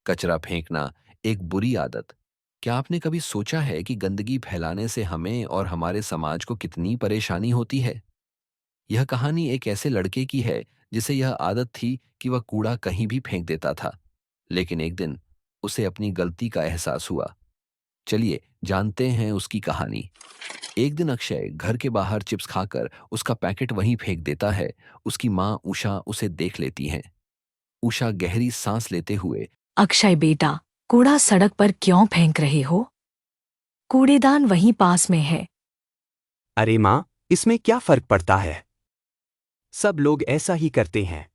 कचरा फेंकना एक बुरी आदत। क्या आपने कभी सोचा है कि गंदगी फैलाने से हमें और हमारे समाज को कितनी परेशानी होती है? यह कहानी एक ऐसे लड़के की है जिसे यह आदत थी कि वह कूड़ा कहीं भी फेंक देता था। लेकिन एक दिन उसे अपनी गलती का एहसास हुआ। चलिए जानते हैं उसकी कहानी। एक दिन अक्षय घर के बाहर चिप्स खाकर उसका पैकेट वहीं फेंक देता है। उसकी माँ उषा उसे देख लेती हैं। उषा गहरी सांस लेते हुए, अक्षय बेटा, कूड़ा सड़क पर क्यों फेंक रहे हो? कूड़ेदान वहीं पास में है। अरे माँ, इसमें क्या फर्क पड़ता है? सब लोग ऐसा ही करते हैं।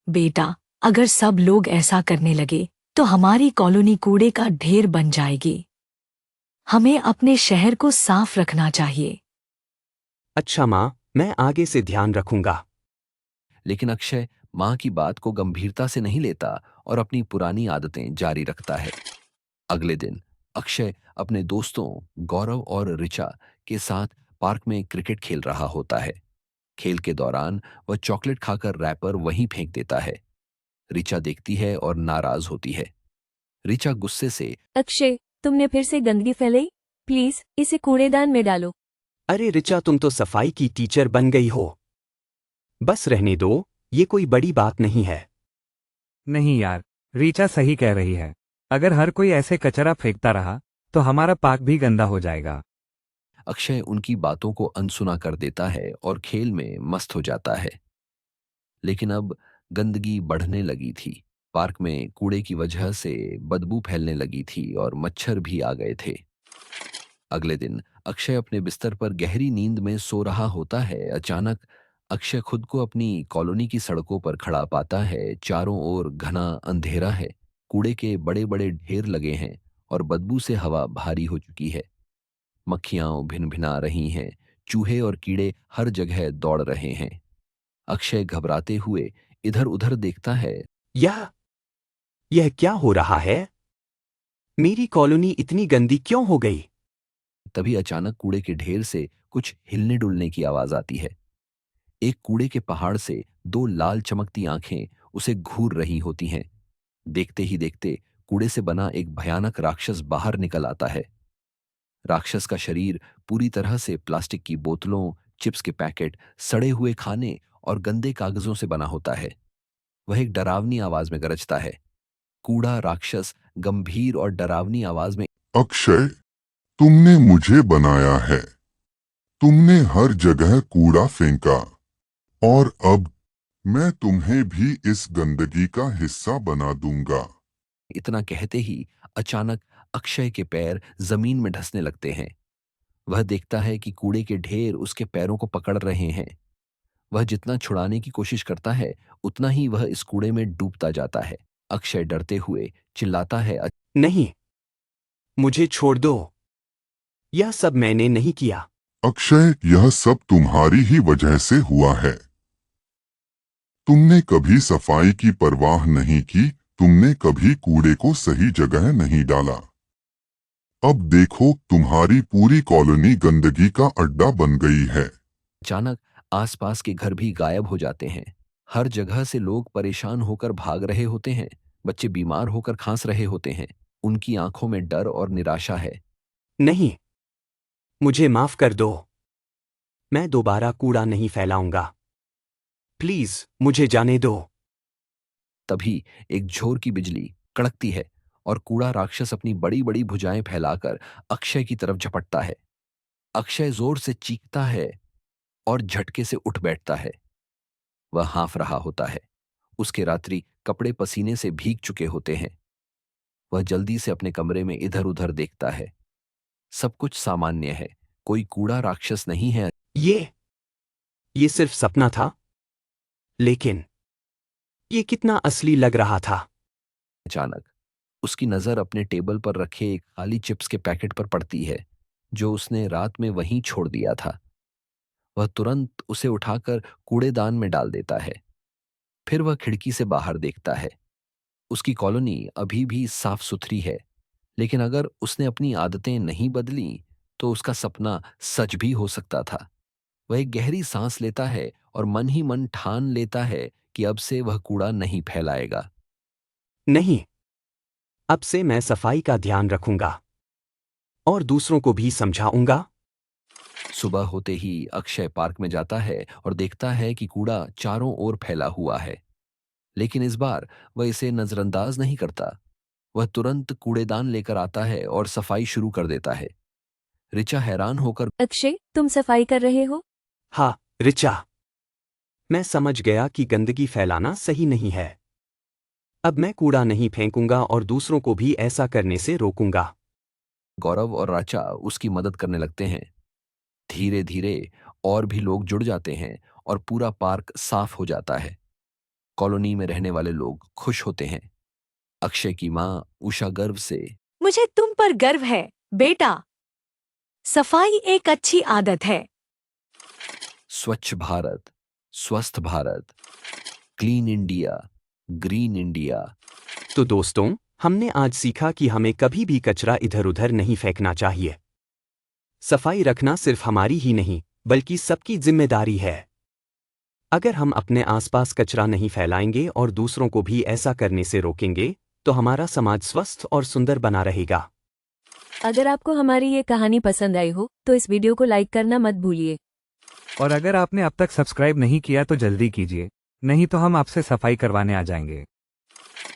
बेटा, अगर सब लोग ऐसा करने लगे तो हमारी कॉलोनी कूड़े का ढेर बन जाएगी। हमें अपने शहर को साफ रखना चाहिए। अच्छा माँ, मैं आगे से ध्यान रखूंगा। लेकिन अक्षय माँ की बात को गंभीरता से नहीं लेता और अपनी पुरानी आदतें जारी रखता है। अगले दिन अक्षय अपने दोस्तों गौरव और ऋचा के साथ पार्क में क्रिकेट खेल रहा होता है। खेल के दौरान वह चॉकलेट खाकर रैपर वहीं फेंक देता है। ऋचा देखती है और नाराज होती है। ऋचा गुस्से से, अक्षय, तुमने फिर से गंदगी फैलाई। प्लीज इसे कूड़ेदान में डालो। अरे ऋचा, तुम तो सफाई की टीचर बन गई हो। बस रहने दो, ये कोई बड़ी बात नहीं है। नहीं यार, रीचा सही कह रही है। अगर हर कोई ऐसे कचरा फेंकता रहा तो हमारा पार्क भी गंदा हो जाएगा। अक्षय उनकी बातों को अनसुना कर देता है और खेल में मस्त हो जाता है। लेकिन अब गंदगी बढ़ने लगी थी। पार्क में कूड़े की वजह से बदबू फैलने लगी थी और मच्छर भी आ गए थे। अगले दिन अक्षय अपने बिस्तर पर गहरी नींद में सो रहा होता है। अचानक अक्षय खुद को अपनी कॉलोनी की सड़कों पर खड़ा पाता है। चारों ओर घना अंधेरा है। कूड़े के बड़े बड़े ढेर लगे हैं और बदबू से हवा भारी हो चुकी है। मक्खियां भिन भिना रही हैं। चूहे और कीड़े हर जगह दौड़ रहे हैं। अक्षय घबराते हुए इधर उधर देखता है। यह यह क्या हो रहा है? मेरी कॉलोनी इतनी गंदी क्यों हो गई? तभी अचानक कूड़े के ढेर से कुछ हिलने डुलने की आवाज आती है। एक कूड़े के पहाड़ से दो लाल चमकती आंखें उसे घूर रही होती हैं। देखते ही देखते कूड़े से बना एक भयानक राक्षस बाहर निकल आता है। राक्षस का शरीर पूरी तरह से प्लास्टिक की बोतलों, चिप्स के पैकेट, सड़े हुए खाने और गंदे कागजों से बना होता है। वह एक डरावनी आवाज में गरजता है। कूड़ा राक्षस गंभीर और डरावनी आवाज में, अक्षय, तुमने मुझे बनाया है। तुमने हर जगह कूड़ा फेंका और अब मैं तुम्हें भी इस गंदगी का हिस्सा बना दूंगा। इतना कहते ही अचानक अक्षय के पैर जमीन में धंसने लगते हैं। वह देखता है कि कूड़े के ढेर उसके पैरों को पकड़ रहे हैं। वह जितना छुड़ाने की कोशिश करता है उतना ही वह इस कूड़े में डूबता जाता है। अक्षय डरते हुए चिल्लाता है, नहीं, मुझे छोड़ दो। यह सब मैंने नहीं किया। अक्षय, यह सब तुम्हारी ही वजह से हुआ है। तुमने कभी सफाई की परवाह नहीं की, तुमने कभी कूड़े को सही जगह नहीं डाला। अब देखो, तुम्हारी पूरी कॉलोनी गंदगी का अड्डा बन गई है। अचानक आसपास के घर भी गायब हो जाते हैं। हर जगह से लोग परेशान होकर भाग रहे होते हैं। बच्चे बीमार होकर खांस रहे होते हैं। उनकी आंखों में डर और निराशा है। नहीं, मुझे माफ कर दो। मैं दोबारा कूड़ा नहीं फैलाऊंगा। प्लीज मुझे जाने दो। तभी एक झोर की बिजली कड़कती है और कूड़ा राक्षस अपनी बड़ी बड़ी भुजाएं फैलाकर अक्षय की तरफ झपटता है। अक्षय जोर से चीखता है और झटके से उठ बैठता है। वह हाँफ रहा होता है। उसके रात्रि कपड़े पसीने से भीग चुके होते हैं। वह जल्दी से अपने कमरे में इधर उधर देखता है। सब कुछ सामान्य है। कोई कूड़ा राक्षस नहीं है। ये सिर्फ सपना था, लेकिन ये कितना असली लग रहा था। अचानक उसकी नजर अपने टेबल पर रखे एक खाली चिप्स के पैकेट पर पड़ती है जो उसने रात में वहीं छोड़ दिया था। वह तुरंत उसे उठाकर कूड़ेदान में डाल देता है। फिर वह खिड़की से बाहर देखता है। उसकी कॉलोनी अभी भी साफ सुथरी है। लेकिन अगर उसने अपनी आदतें नहीं बदली तो उसका सपना सच भी हो सकता था। वह एक गहरी सांस लेता है और मन ही मन ठान लेता है कि अब से वह कूड़ा नहीं फैलाएगा। नहीं, अब से मैं सफाई का ध्यान रखूंगा और दूसरों को भी समझाऊंगा। सुबह होते ही अक्षय पार्क में जाता है और देखता है कि कूड़ा चारों ओर फैला हुआ है। लेकिन इस बार वह इसे नजरअंदाज नहीं करता। वह तुरंत कूड़ेदान लेकर आता है और सफाई शुरू कर देता है। ऋचा हैरान होकर अक्षय, तुम सफाई कर रहे हो? हाँ ऋचा, मैं समझ गया कि गंदगी फैलाना सही नहीं है। अब मैं कूड़ा नहीं फेंकूंगा और दूसरों को भी ऐसा करने से रोकूंगा। गौरव और राचा उसकी मदद करने लगते हैं। धीरे धीरे और भी लोग जुड़ जाते हैं और पूरा पार्क साफ हो जाता है। कॉलोनी में रहने वाले लोग खुश होते हैं। अक्षय की मां उषा गर्व से मुझे तुम पर गर्व है, बेटा। सफाई एक अच्छी आदत है। स्वच्छ भारत, स्वस्थ Bharat, clean India, green India. तो दोस्तों, हमने आज सीखा कि हमें कभी भी कचरा इधर उधर नहीं फेंकना चाहिए। सफाई रखना सिर्फ हमारी ही नहीं बल्कि सबकी जिम्मेदारी है। अगर हम अपने आसपास कचरा नहीं फैलाएंगे और दूसरों को भी ऐसा करने से रोकेंगे तो हमारा समाज स्वस्थ और सुंदर बना रहेगा। अगर आपको हमारी ये कहानी पसंद आई हो तो इस वीडियो को लाइक करना मत भूलिए। और अगर आपने अब तक सब्सक्राइब नहीं किया तो जल्दी कीजिए, नहीं तो हम आपसे सफाई करवाने आ जाएंगे।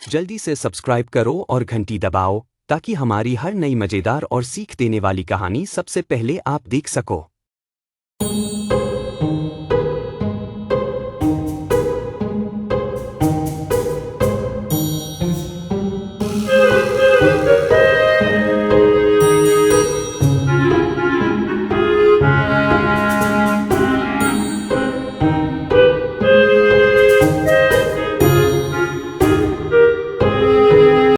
जल्दी से सब्सक्राइब करो और घंटी दबाओ ताकि हमारी हर नई मजेदार और सीख देने वाली कहानी सबसे पहले आप देख सको।